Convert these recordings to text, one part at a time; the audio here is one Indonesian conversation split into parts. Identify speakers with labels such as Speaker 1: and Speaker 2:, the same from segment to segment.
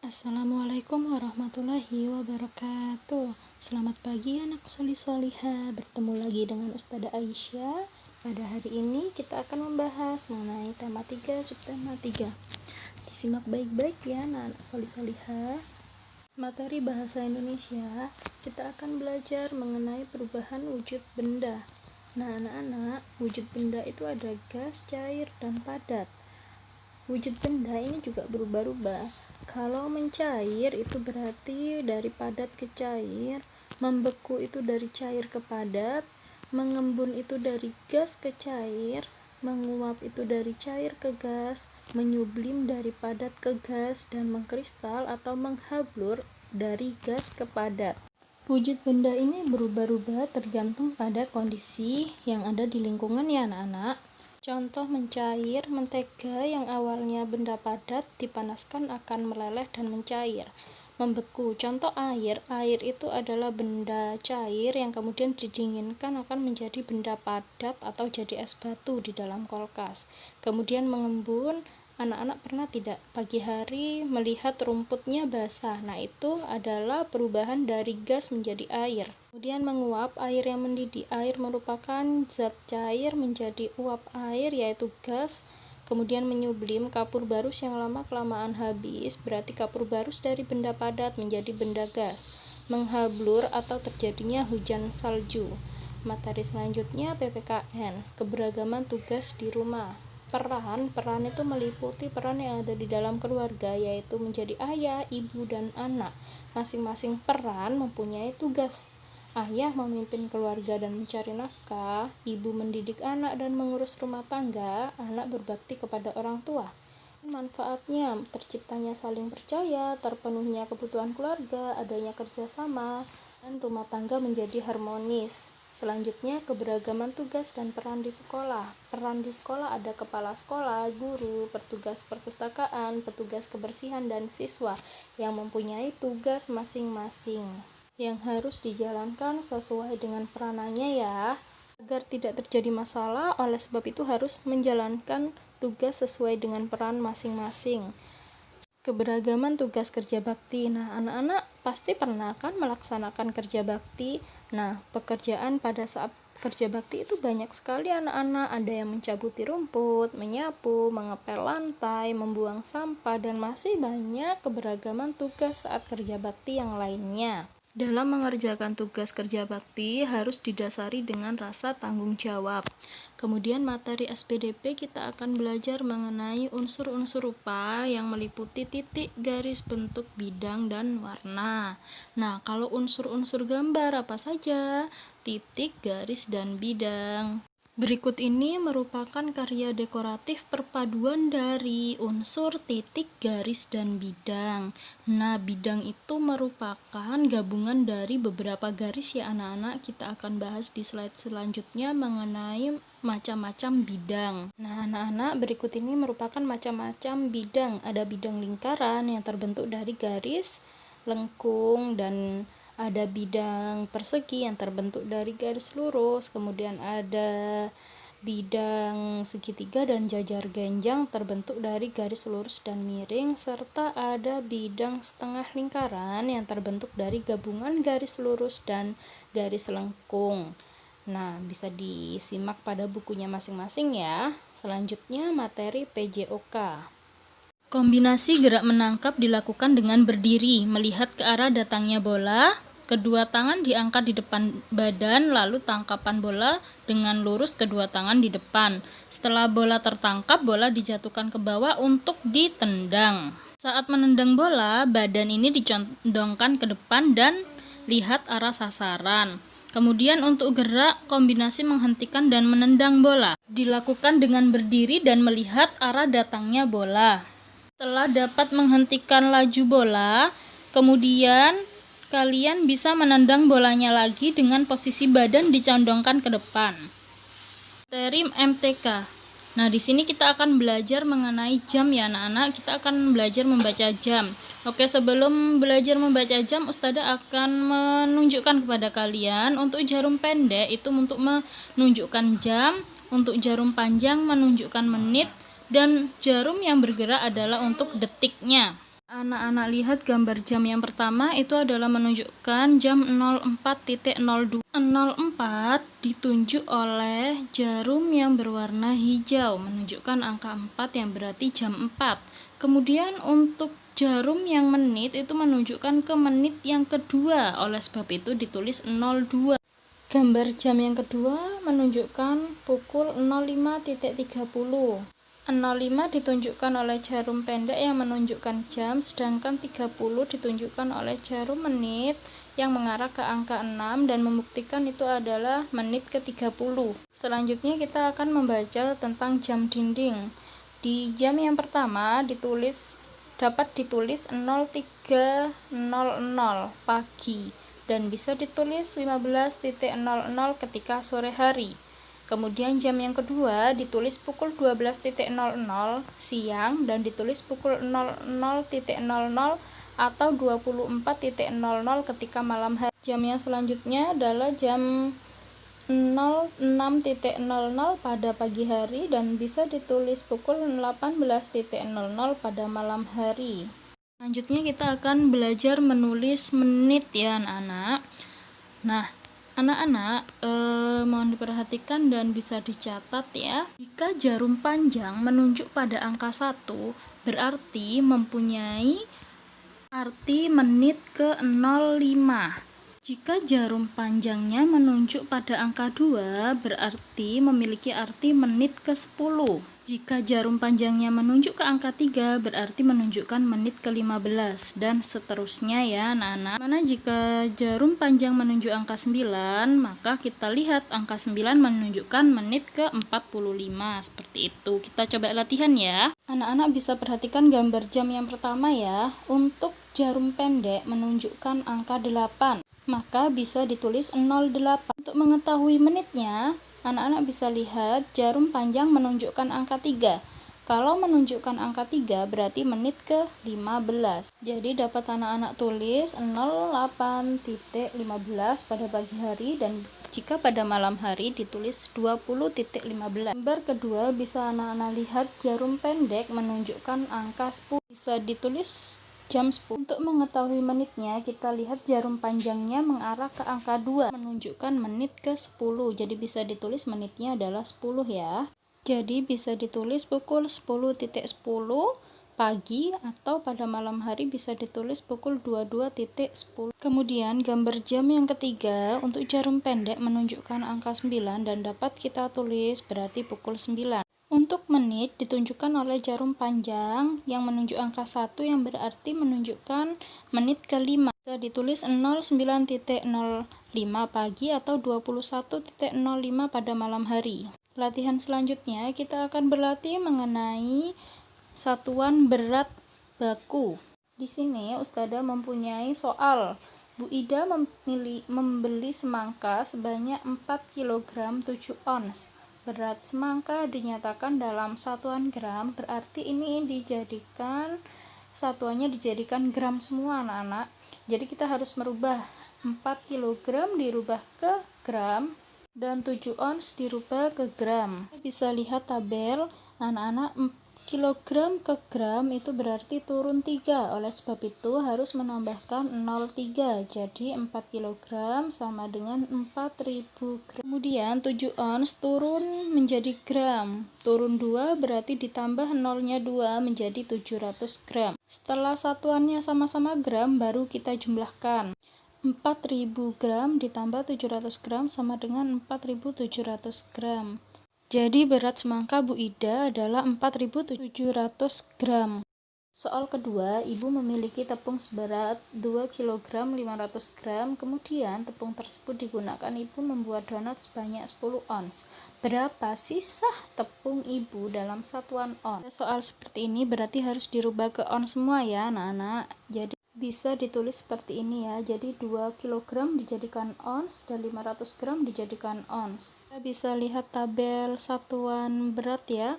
Speaker 1: Assalamualaikum warahmatullahi wabarakatuh. Selamat pagi anak solih-soliha. Bertemu lagi dengan Ustazah Aisyah. Pada hari ini kita akan membahas mengenai tema 3, subtema 3. Disimak baik-baik ya anak solih-soliha. Materi bahasa Indonesia, kita akan belajar mengenai perubahan wujud benda. Nah anak-anak, wujud benda itu ada gas, cair, dan padat. Wujud benda ini juga berubah-ubah. Kalau mencair itu berarti dari padat ke cair, membeku itu dari cair ke padat, mengembun itu dari gas ke cair, menguap itu dari cair ke gas, menyublim dari padat ke gas, dan mengkristal atau menghablur dari gas ke padat. Wujud benda ini berubah-ubah tergantung pada kondisi yang ada di lingkungan ya anak-anak. Contoh mencair, mentega yang awalnya benda padat dipanaskan akan meleleh dan mencair. Membeku, contoh air itu adalah benda cair yang kemudian didinginkan akan menjadi benda padat atau jadi es batu di dalam kulkas. Kemudian mengembun, anak-anak pernah tidak pagi hari melihat rumputnya basah? Nah itu adalah perubahan dari gas menjadi air. Kemudian menguap, air yang mendidih. Air merupakan zat cair menjadi uap air yaitu gas. Kemudian menyublim, kapur barus yang lama-kelamaan habis, berarti kapur barus dari benda padat menjadi benda gas. Menghablur atau terjadinya hujan salju. Materi selanjutnya PPKN, keberagaman tugas di rumah. Peran itu meliputi peran yang ada di dalam keluarga, yaitu menjadi ayah, ibu, dan anak. Masing-masing peran mempunyai tugas. Ayah memimpin keluarga dan mencari nafkah, ibu mendidik anak dan mengurus rumah tangga, anak berbakti kepada orang tua. Manfaatnya, terciptanya saling percaya, terpenuhnya kebutuhan keluarga, adanya kerjasama, dan rumah tangga menjadi harmonis. Selanjutnya, keberagaman tugas dan peran di sekolah. Peran di sekolah ada kepala sekolah, guru, petugas perpustakaan, petugas kebersihan, dan siswa yang mempunyai tugas masing-masing yang harus dijalankan sesuai dengan peranannya ya. Agar tidak terjadi masalah, oleh sebab itu harus menjalankan tugas sesuai dengan peran masing-masing. Keberagaman tugas kerja bakti. Nah, anak-anak pasti pernah kan melaksanakan kerja bakti. Nah, pekerjaan pada saat kerja bakti itu banyak sekali anak-anak. Ada yang mencabuti rumput, menyapu, mengepel lantai, membuang sampah, dan masih banyak keberagaman tugas saat kerja bakti yang lainnya. Dalam mengerjakan tugas kerja bakti harus didasari dengan rasa tanggung jawab. Kemudian materi SPDP kita akan belajar mengenai unsur-unsur rupa yang meliputi titik, garis, bentuk, bidang, dan warna. Nah, kalau unsur-unsur gambar apa saja? Titik, garis, dan bidang. Berikut ini merupakan karya dekoratif perpaduan dari unsur titik, garis, dan bidang. Nah, bidang itu merupakan gabungan dari beberapa garis ya anak-anak. Kita akan bahas di slide selanjutnya mengenai macam-macam bidang. Nah, anak-anak, berikut ini merupakan macam-macam bidang. Ada bidang lingkaran yang terbentuk dari garis, lengkung, dan ada bidang persegi yang terbentuk dari garis lurus, kemudian ada bidang segitiga dan jajar genjang terbentuk dari garis lurus dan miring, serta ada bidang setengah lingkaran yang terbentuk dari gabungan garis lurus dan garis lengkung. Nah, bisa disimak pada bukunya masing-masing ya. Selanjutnya materi PJOK. Kombinasi gerak menangkap dilakukan dengan berdiri, melihat ke arah datangnya bola. Kedua tangan diangkat di depan badan, lalu tangkapan bola dengan lurus kedua tangan di depan. Setelah bola tertangkap, bola dijatuhkan ke bawah untuk ditendang. Saat menendang bola, badan ini dicondongkan ke depan dan lihat arah sasaran. Kemudian untuk gerak, kombinasi menghentikan dan menendang bola dilakukan dengan berdiri dan melihat arah datangnya bola. Setelah dapat menghentikan laju bola, kemudian kalian bisa menendang bolanya lagi dengan posisi badan dicondongkan ke depan. Materi MTK. Nah, di sini kita akan belajar mengenai jam ya anak-anak. Kita akan belajar membaca jam. Oke, sebelum belajar membaca jam, Ustazah akan menunjukkan kepada kalian untuk jarum pendek itu untuk menunjukkan jam, untuk jarum panjang menunjukkan menit, dan jarum yang bergerak adalah untuk detiknya. Anak-anak lihat gambar jam yang pertama itu adalah menunjukkan jam 04.02. 04 ditunjuk oleh jarum yang berwarna hijau, menunjukkan angka 4 yang berarti jam 4. Kemudian untuk jarum yang menit itu menunjukkan ke menit yang kedua, oleh sebab itu ditulis 02. Gambar jam yang kedua menunjukkan pukul 05.30. 05 ditunjukkan oleh jarum pendek yang menunjukkan jam, sedangkan 30 ditunjukkan oleh jarum menit yang mengarah ke angka 6 dan membuktikan itu adalah menit ke 30. Selanjutnya kita akan membaca tentang jam dinding. Di jam yang pertama dapat ditulis 03.00 pagi dan bisa ditulis 15.00 ketika sore hari. Kemudian jam yang kedua ditulis pukul 12.00 siang dan ditulis pukul 00.00 atau 24.00 ketika malam hari. Jam yang selanjutnya adalah jam 06.00 pada pagi hari dan bisa ditulis pukul 18.00 pada malam hari. Selanjutnya kita akan belajar menulis menit ya anak-anak. Nah, anak-anak mohon diperhatikan dan bisa dicatat ya. Jika jarum panjang menunjuk pada angka 1, berarti mempunyai arti menit ke 05. Jika jarum panjangnya menunjuk pada angka 2, berarti memiliki arti menit ke 10. Jika jarum panjangnya menunjuk ke angka 3, berarti menunjukkan menit ke 15, dan seterusnya ya anak-anak. Mana jika jarum panjang menunjuk angka 9, maka kita lihat angka 9 menunjukkan menit ke 45, seperti itu. Kita coba latihan ya. Anak-anak bisa perhatikan gambar jam yang pertama ya. Untuk jarum pendek menunjukkan angka 8, maka bisa ditulis 08. Untuk mengetahui menitnya, anak-anak bisa lihat jarum panjang menunjukkan angka 3. Kalau menunjukkan angka 3 berarti menit ke 15. Jadi dapat anak-anak tulis 08.15 pada pagi hari, dan jika pada malam hari ditulis 20.15. Gambar kedua bisa anak-anak lihat jarum pendek menunjukkan angka 10. Bisa ditulis jam 10. Untuk mengetahui menitnya, kita lihat jarum panjangnya mengarah ke angka 2, menunjukkan menit ke 10. Jadi bisa ditulis menitnya adalah 10 ya. Jadi bisa ditulis pukul 10.10 pagi, atau pada malam hari bisa ditulis pukul 22.10. Kemudian gambar jam yang ketiga untuk jarum pendek menunjukkan angka 9 dan dapat kita tulis berarti pukul 9. Untuk menit ditunjukkan oleh jarum panjang yang menunjuk angka 1 yang berarti menunjukkan menit ke 5. Bisa ditulis 09.05 pagi atau 21.05 pada malam hari. Latihan selanjutnya kita akan berlatih mengenai satuan berat baku. Di sini Ustadzah mempunyai soal. Bu Ida membeli semangka sebanyak 4 kg 7 ons. Berat semangka dinyatakan dalam satuan gram, berarti ini satuannya dijadikan gram semua anak-anak. Jadi kita harus merubah 4 kg dirubah ke gram dan 7 ons dirubah ke gram. Bisa lihat tabel anak-anak, kilogram ke gram itu berarti turun 3, oleh sebab itu harus menambahkan 0,3, jadi 4 kg sama dengan 4000 gram. Kemudian 7 ons turun menjadi gram, turun 2 berarti ditambah 0-nya 2 menjadi 700 gram. Setelah satuannya sama-sama gram, baru kita jumlahkan. 4000 gram ditambah 700 gram sama dengan 4700 gram. Jadi berat semangka Bu Ida adalah 4700 gram. Soal kedua, Ibu memiliki tepung seberat 2 kg 500 gram, kemudian tepung tersebut digunakan Ibu membuat donat sebanyak 10 ons. Berapa sisa tepung Ibu dalam satuan ons? Soal seperti ini berarti harus dirubah ke ons semua ya anak-anak. Jadi bisa ditulis seperti ini ya, jadi 2 kg dijadikan ons dan 500 gram dijadikan ons. Kita bisa lihat tabel satuan berat ya.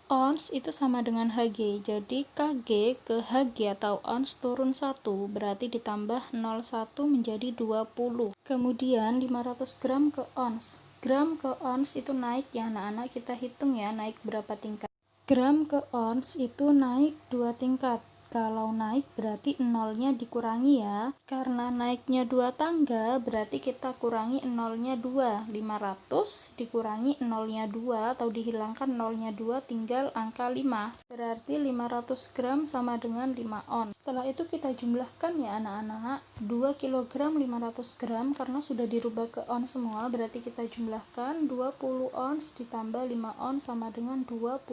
Speaker 1: Ons itu sama dengan Hg, jadi Kg ke Hg atau ons turun 1, berarti ditambah 0,1 menjadi 20. Kemudian 500 gram ke ons. Gram ke ons itu naik ya anak-anak, kita hitung ya naik berapa tingkat. Gram ke ons itu naik 2 tingkat. Kalau naik berarti nolnya dikurangi ya. Karena naiknya 2 tangga, berarti kita kurangi nolnya 2. 500 dikurangi nolnya 2 atau dihilangkan nolnya 2, tinggal angka 5. Berarti 500 gram sama dengan 5 ons. Setelah itu kita jumlahkan ya anak-anak. 2 kg 500 gram karena sudah dirubah ke ons semua, berarti kita jumlahkan 20 ons ditambah 5 ons sama dengan 25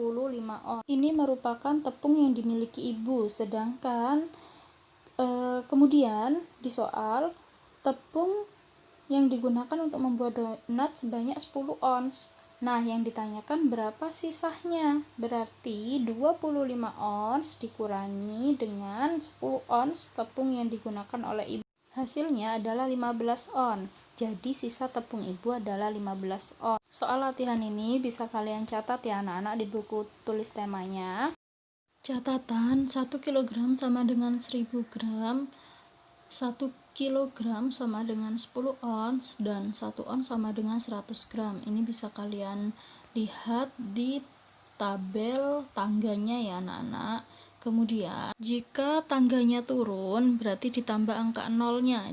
Speaker 1: ons. Ini merupakan tepung yang dimiliki ibu. Sedangkan kemudian di soal tepung yang digunakan untuk membuat donat sebanyak 10 ons. Nah, yang ditanyakan berapa sisanya? Berarti 25 ons dikurangi dengan 10 ons tepung yang digunakan oleh ibu. Hasilnya adalah 15 ons. Jadi sisa tepung ibu adalah 15 ons. Soal latihan ini bisa kalian catat ya anak-anak di buku tulis temanya. Catatan, 1 kg sama dengan 1000 gram, 1 kg sama dengan 10 ons, dan 1 ons sama dengan 100 gram. Ini bisa kalian lihat di tabel tangganya ya anak-anak. Kemudian, jika tangganya turun, berarti ditambah angka nolnya,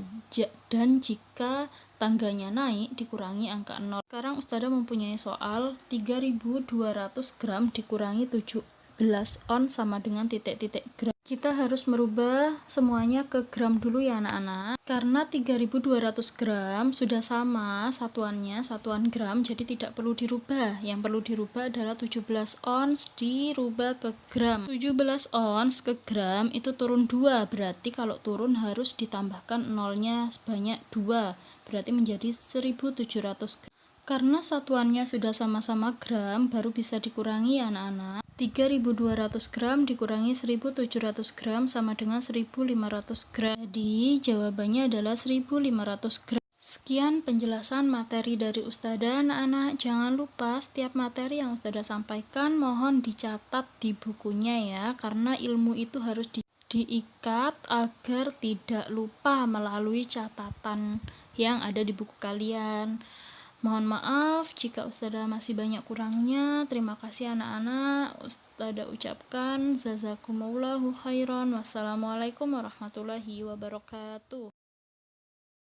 Speaker 1: dan jika tangganya naik, dikurangi angka 0. Sekarang Ustazah mempunyai soal 3200 gram dikurangi 17 ons sama dengan titik-titik gram. Kita harus merubah semuanya ke gram dulu ya anak-anak. Karena 3200 gram sudah sama satuannya, satuan gram, jadi tidak perlu dirubah. Yang perlu dirubah adalah 17 ons dirubah ke gram. 17 ons ke gram itu turun 2, berarti kalau turun harus ditambahkan nolnya sebanyak 2, berarti menjadi 1700 gram. Karena satuannya sudah sama-sama gram, baru bisa dikurangi ya anak-anak. 3200 gram dikurangi 1700 gram sama dengan 1500 gram. Jadi jawabannya adalah 1500 gram. Sekian penjelasan materi dari Ustazah. Anak-anak jangan lupa setiap materi yang Ustazah sampaikan mohon dicatat di bukunya ya, karena ilmu itu harus diikat agar tidak lupa melalui catatan yang ada di buku kalian. Mohon maaf jika Ustazah masih banyak kurangnya. Terima kasih anak-anak. Ustazah ucapkan jazakumullahu khairan. Wassalamualaikum warahmatullahi wabarakatuh.